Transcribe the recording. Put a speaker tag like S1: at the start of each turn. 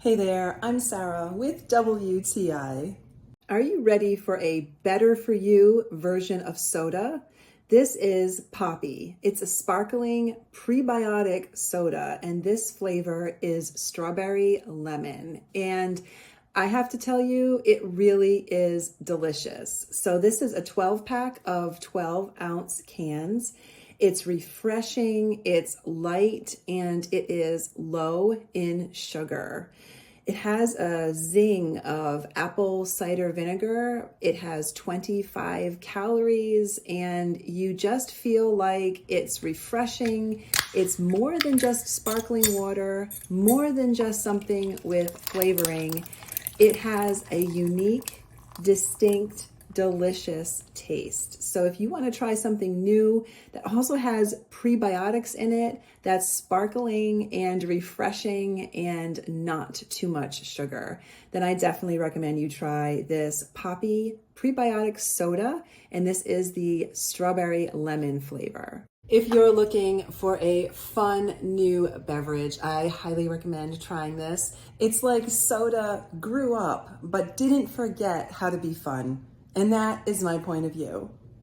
S1: Hey there, I'm Sarah with WTI. Are you ready for a better for you version of soda? This is POPPI. It's a sparkling prebiotic soda, and this flavor is strawberry lemon. And I have to tell you, it really is delicious. So this is a 12 pack of 12-ounce cans. It's refreshing, it's light, and it is low in sugar. It has a zing of apple cider vinegar. It has 25 calories, and you just feel like it's refreshing. It's more than just sparkling water, more than just something with flavoring. It has a unique, distinct, delicious taste. So if you want to try something new that also has prebiotics in it, that's sparkling and refreshing and not too much sugar, then I definitely recommend you try this POPPI prebiotic soda, and this is the strawberry lemon flavor. If you're looking for a fun new beverage, I highly recommend trying this. It's like soda grew up but didn't forget how to be fun. And that is my point of view.